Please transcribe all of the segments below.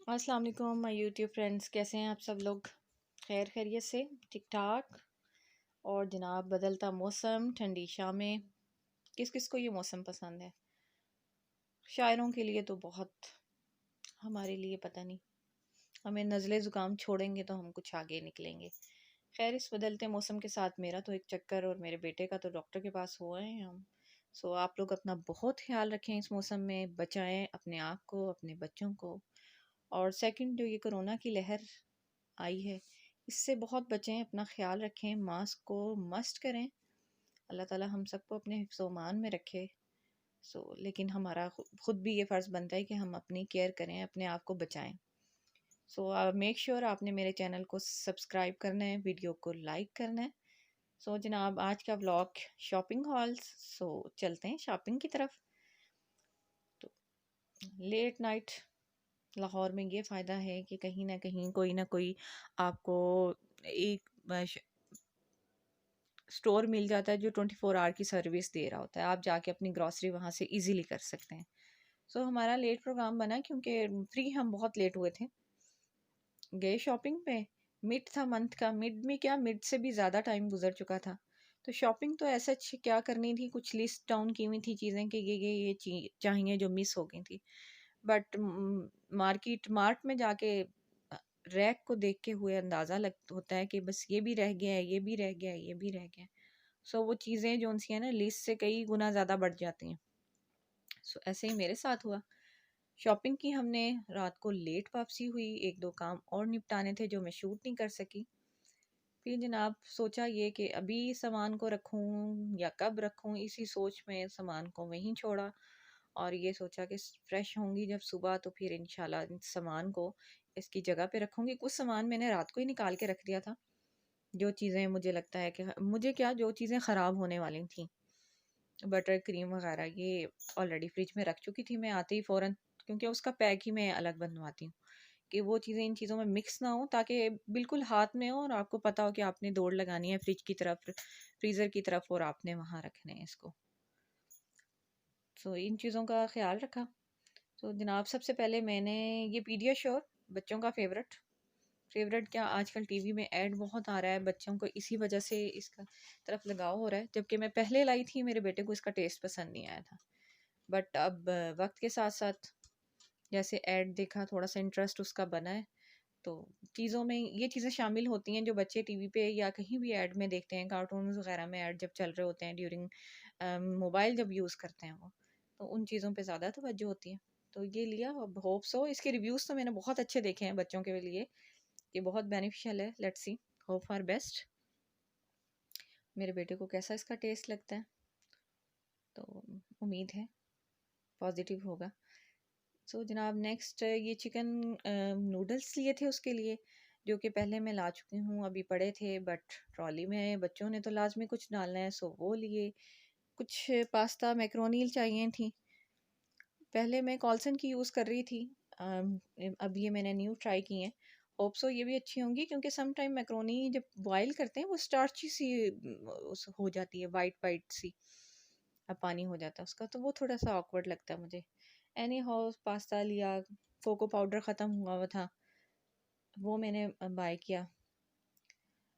अस्सलाम वालेकुम my YouTube friends, कैसे हैं आप सब लोग? खैर खैरियत से, ठीक ठाक। और जनाब, बदलता मौसम, ठंडी शामें, किस किस को ये मौसम पसंद है? शायरों के लिए तो बहुत, हमारे लिए पता नहीं। हमें नज़ले ज़ुकाम छोड़ेंगे तो हम कुछ आगे निकलेंगे। खैर, इस बदलते मौसम के साथ मेरा तो एक चक्कर और मेरे बेटे का तो डॉक्टर के पास हुए हैं हम। सो आप लोग अपना बहुत ख्याल रखें, इस मौसम में बचाएं अपने आप को, अपने बच्चों को। और सेकंड, जो ये कोरोना की लहर आई है, इससे बहुत बचें, अपना ख्याल रखें, मास्क को मस्ट करें। अल्लाह ताला हम सबको अपने हिफ्ज़-ओ-मान में रखे। लेकिन हमारा खुद भी ये फ़र्ज़ बनता है कि हम अपनी केयर करें, अपने आप को बचाएं। मेक श्योर आपने मेरे चैनल को सब्सक्राइब करना है, वीडियो को लाइक करना है। जनाब, आज का व्लॉग शॉपिंग हॉल्स। चलते हैं शॉपिंग की तरफ। तो लेट नाइट लाहौर में ये फ़ायदा है कि कहीं ना कोई आपको एक स्टोर मिल जाता है जो 24 आवर की सर्विस दे रहा होता है। आप जाके अपनी ग्रॉसरी वहाँ से इजीली कर सकते हैं। हमारा लेट प्रोग्राम बना क्योंकि फ्री हम बहुत लेट हुए थे। गए शॉपिंग पे, मिड था मंथ का। मिड में क्या, मिड से भी ज़्यादा टाइम गुजर चुका था। तो शॉपिंग तो ऐसा क्या करनी थी, कुछ लिस्ट डाउन की हुई थी चीज़ें कि ये चीज़ चाहिए जो मिस हो गई थी। बट मार्ट में जाके रैक को देख के हुए अंदाज़ा लग होता है कि बस ये भी रह गया है, ये भी रह गया है, ये भी रह गया है। वो चीज़ें जो उनसी हैं ना, लिस्ट से कई गुना ज़्यादा बढ़ जाती हैं। ऐसे ही मेरे साथ हुआ। शॉपिंग की हमने, रात को लेट वापसी हुई, एक दो काम और निपटाने थे जो मैं शूट नहीं कर सकी। फिर जनाब सोचा ये कि अभी सामान को रखूं या कब रखूं, इसी सोच में सामान को वहीं छोड़ा। और ये सोचा कि फ्रेश होंगी जब सुबह तो फिर इंशाल्लाह सामान को इसकी जगह पे रखूंगी। कुछ सामान मैंने रात को ही निकाल के रख दिया था, जो चीज़ें मुझे लगता है कि मुझे क्या, जो चीज़ें ख़राब होने वाली थी, बटर क्रीम वगैरह, ये ऑलरेडी फ्रिज में रख चुकी थी मैं आते ही फ़ौरन, क्योंकि उसका पैक ही मैं अलग बनवाती हूँ कि वो चीज़ें इन चीज़ों में मिक्स ना हो, ताकि बिल्कुल हाथ में हो और आपको पता हो कि आपने दौड़ लगानी है फ्रिज की तरफ, फ्रीज़र की तरफ, और आपने वहाँ रखने हैं इसको। इन चीज़ों का ख्याल रखा। जनाब, सबसे पहले मैंने ये पीडियाश्योर, बच्चों का फेवरेट क्या, आजकल टीवी में ऐड बहुत आ रहा है, बच्चों को इसी वजह से इसका तरफ लगाव हो रहा है। जबकि मैं पहले लाई थी, मेरे बेटे को इसका टेस्ट पसंद नहीं आया था। बट अब वक्त के साथ साथ जैसे ऐड देखा, थोड़ा सा इंटरेस्ट उसका बना है। तो चीज़ों में ये चीज़ें शामिल होती हैं जो बच्चे टीवी पे या कहीं भी ऐड में देखते हैं, कार्टून्स वगैरह में ऐड जब चल रहे होते हैं, ड्यूरिंग मोबाइल जब यूज़ करते हैं वो, तो उन चीज़ों पे ज़्यादा तवज्जो होती है। तो ये लिया, अब होप सो, इसके रिव्यूज़ तो मैंने बहुत अच्छे देखे हैं बच्चों के लिए, ये बहुत बेनिफिशियल है। Let's see, hope for best. मेरे बेटे को कैसा इसका टेस्ट लगता है, तो उम्मीद है पॉजिटिव होगा। जनाब, नेक्स्ट ये चिकन नूडल्स लिए थे उसके लिए, जो कि पहले मैं ला चुकी हूँ, अभी पड़े थे, बट ट्रॉली में बच्चों ने तो लाजमी कुछ डालना है, वो लिए। कुछ पास्ता मैक्रोनील चाहिए थी। पहले मैं कॉल्सन की यूज़ कर रही थी, अब ये मैंने न्यू ट्राई की हैं। होप सो ये भी अच्छी होंगी, क्योंकि सम टाइम मैक्रोनी जब बॉयल करते हैं वो स्टार्ची सी हो जाती है, वाइट वाइट सी, अब पानी हो जाता है उसका, तो वो थोड़ा सा ऑकवर्ड लगता है मुझे। एनी हाउ, पास्ता लिया, कोको पाउडर ख़त्म हुआ हुआ था, वो मैंने बाय किया।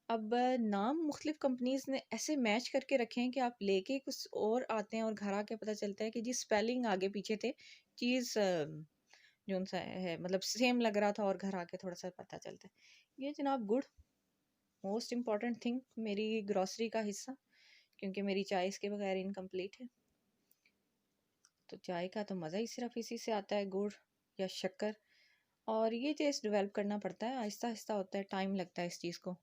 अब नाम मुख्तलिफ कंपनीज ने ऐसे मैच करके रखे हैं कि आप लेके कुछ और आते हैं और घर आके पता चलता है कि जी स्पेलिंग आगे पीछे थे, चीज़ जो सा है, मतलब सेम लग रहा था, और घर आके थोड़ा सा पता चलता है। ये जनाब गुड़, मोस्ट इम्पॉर्टेंट थिंग, मेरी ग्रॉसरी का हिस्सा, क्योंकि मेरी चाय इसके बगैर इनकम्प्लीट है। तो चाय का तो मज़ा ही सिर्फ इसी से आता है, गुड़ या शक्कर। और ये टेस्ट डेवलप करना पड़ता है, आहिस्ता आहिस्ता होता है, टाइम लगता है इस चीज़ को।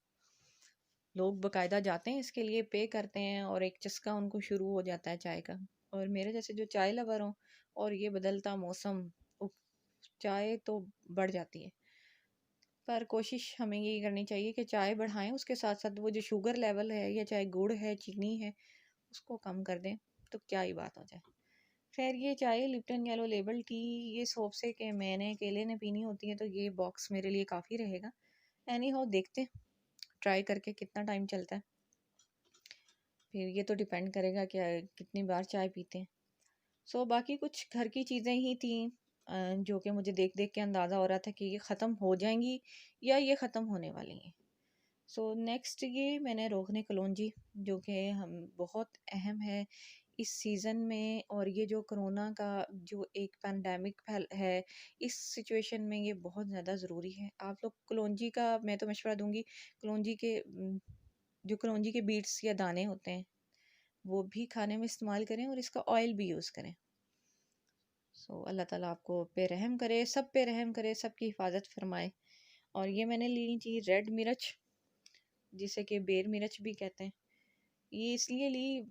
लोग बाकायदा जाते हैं इसके लिए, पे करते हैं, और एक चस्का उनको शुरू हो जाता है चाय का। और मेरे जैसे जो चाय लवर हों, और ये बदलता मौसम, उफ, चाय तो बढ़ जाती है। पर कोशिश हमें यही करनी चाहिए कि चाय बढ़ाएं, उसके साथ साथ वो जो शुगर लेवल है, या चाहे गुड़ है, चीनी है, उसको कम कर दें, तो क्या ही बात हो जाए। खैर, ये चाय लिप्टन येलो लेबल टी, ये सोप से कि मैंने अकेले ने पीनी होती है, तो ये बॉक्स मेरे लिए काफ़ी रहेगा। एनी हाउ, देखते ट्राई करके कितना टाइम चलता है। फिर ये तो डिपेंड करेगा कि कितनी बार चाय पीते हैं। बाकी कुछ घर की चीज़ें ही थी, जो कि मुझे देख-देख के अंदाज़ा हो रहा था कि ये ख़त्म हो जाएँगी या ये ख़त्म होने वाली हैं। सो नेक्स्ट ये मैंने रोकने कलौंजी, जो कि हम बहुत अहम है इस सीज़न में, और ये जो कोरोना का जो एक पैंडेमिक फैल है, इस सिचुएशन में ये बहुत ज़्यादा ज़रूरी है। आप लोग कलौंजी का मैं तो मशवरा दूँगी, कलौंजी के जो कलौंजी के बीट्स या दाने होते हैं, वो भी खाने में इस्तेमाल करें और इसका ऑयल भी यूज़ करें। सो अल्लाह ताला आपको पे रहम करे, सब पे रहम करे, सबकी हिफाजत फरमाए। और ये मैंने ली थी रेड मिर्च, जिसे कि बेर मिर्च भी कहते हैं। ये इसलिए ली,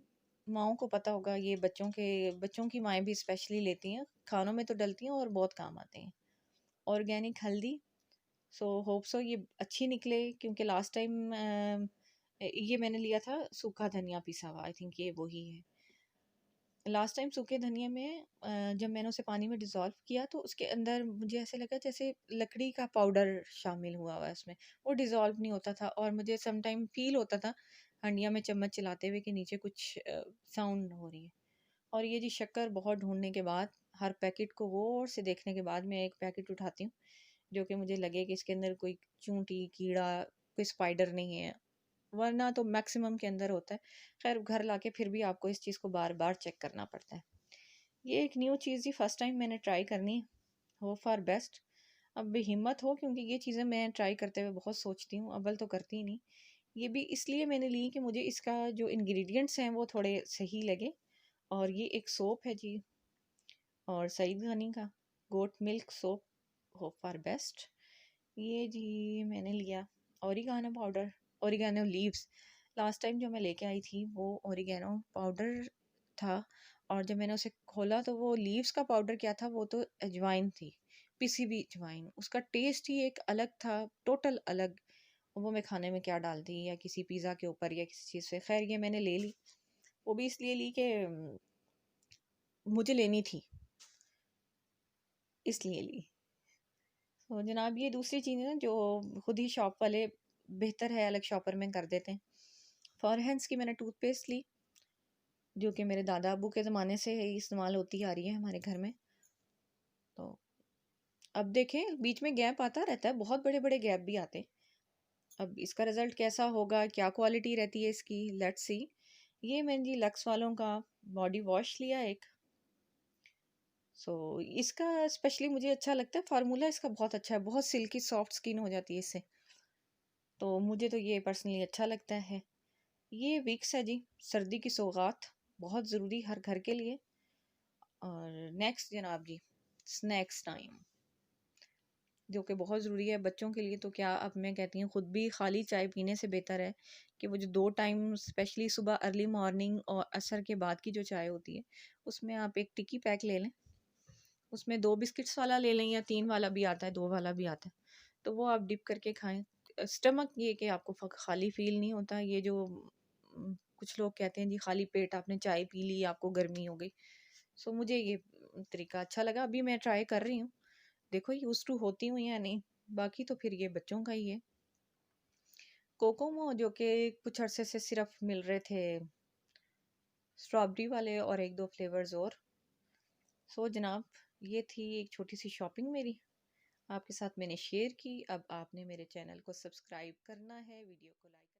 माओं को पता होगा, ये बच्चों की माएँ भी स्पेशली लेती हैं, खानों में तो डलती हैं और बहुत काम आते हैं। ऑर्गेनिक हल्दी, सो होप सो ये अच्छी निकले, क्योंकि लास्ट टाइम ये मैंने लिया था सूखा धनिया पिसा हुआ, आई थिंक ये वही है। लास्ट टाइम सूखे धनिया में जब मैंने उसे पानी में डिज़ोल्व किया तो उसके अंदर मुझे ऐसे लगा जैसे लकड़ी का पाउडर शामिल हुआ हुआ है उसमें, वो डिज़ोल्व नहीं होता था, और मुझे सम टाइम फ़ील होता था हंडिया में चम्मच चलाते हुए कि नीचे कुछ साउंड हो रही है। और ये जी शक्कर बहुत ढूँढने के बाद, हर पैकेट को गौर से देखने के बाद मैं एक पैकेट उठाती हूँ, जो कि मुझे लगे कि इसके अंदर कोई चूंटी, कीड़ा, कोई स्पाइडर नहीं है, वरना तो मैक्सिमम के अंदर होता है। खैर घर लाके फिर भी आपको इस चीज़ को बार-बार चेक करना पड़ता है। ये एक न्यू चीज़ ही फर्स्ट टाइम मैंने ट्राई करनी, होप फॉर बेस्ट। अब हिम्मत हो, क्योंकि ये चीज़ें मैं ट्राई करते हुए बहुत सोचती हूँ, अव्वल तो करती ही नहीं। ये भी इसलिए मैंने ली कि मुझे इसका जो इंग्रेडिएंट्स हैं वो थोड़े सही लगे। और ये एक सोप है जी, और सईद गनी का goat milk soap, hope for best. ये जी मैंने लिया oregano powder, oregano leaves. Last time जो मैं लेके आई थी वो ओरिगानो पाउडर था, और जब मैंने उसे खोला तो वो लीव्स का पाउडर क्या था, वो तो अजवाइन थी, पिसी हुई अजवाइन। उसका टेस्ट ही एक अलग था, टोटल अलग। वो मैं खाने में क्या डालती, या किसी पिज़्ज़ा के ऊपर या किसी चीज़ से। खैर ये मैंने ले ली, वो भी इसलिए ली कि मुझे लेनी थी, इसलिए ली। तो जनाब ये दूसरी चीज़ है ना, जो खुद ही शॉप वाले बेहतर है अलग शॉपर में कर देते हैं। फॉरहेंस की मैंने टूथपेस्ट ली, जो कि मेरे दादा अबू के ज़माने से इस्तेमाल होती आ रही है हमारे घर में। तो अब देखें, बीच में गैप आता रहता है, बहुत बड़े बड़े गैप भी आते हैं। अब इसका रिज़ल्ट कैसा होगा, क्या क्वालिटी रहती है इसकी, लेट्स सी। ये मैंने जी लक्स वालों का बॉडी वॉश लिया एक। सो इसका स्पेशली मुझे अच्छा लगता है, फार्मूला इसका बहुत अच्छा है, बहुत सिल्की सॉफ्ट स्किन हो जाती है इससे। तो मुझे तो ये पर्सनली अच्छा लगता है। ये विक्स है जी, सर्दी की सौगात, बहुत ज़रूरी हर घर के लिए। और नेक्स्ट जनाब जी, स्नैक्स टाइम, जो कि बहुत ज़रूरी है बच्चों के लिए। तो क्या, अब मैं कहती हूँ खुद भी खाली चाय पीने से बेहतर है कि वो जो 2 टाइम, स्पेशली सुबह अर्ली मॉर्निंग और असर के बाद की जो चाय होती है, उसमें आप एक टिक्की पैक ले लें। उसमें 2 बिस्किट्स वाला ले लें, या 3 वाला भी आता है, 2 वाला भी आता है। तो वो आप डिप करके खाएँ। स्टमक ये कि आपको खाली फ़ील नहीं होता। ये जो कुछ लोग कहते हैं जी खाली पेट आपने चाय पी ली, आपको गर्मी हो गई। सो मुझे ये तरीका अच्छा लगा, अभी मैं ट्राई कर रही हूँ। देखो यूज़ टू होती हूँ या नहीं, बाकी तो फिर ये बच्चों का ही है। कोकोमो, जो कि कुछ अरसे से सिर्फ मिल रहे थे स्ट्रॉबेरी वाले और 1-2 फ्लेवर्स और। सो जनाब, ये थी एक छोटी सी शॉपिंग मेरी, आपके साथ मैंने शेयर की। अब आपने मेरे चैनल को सब्सक्राइब करना है, वीडियो को लाइक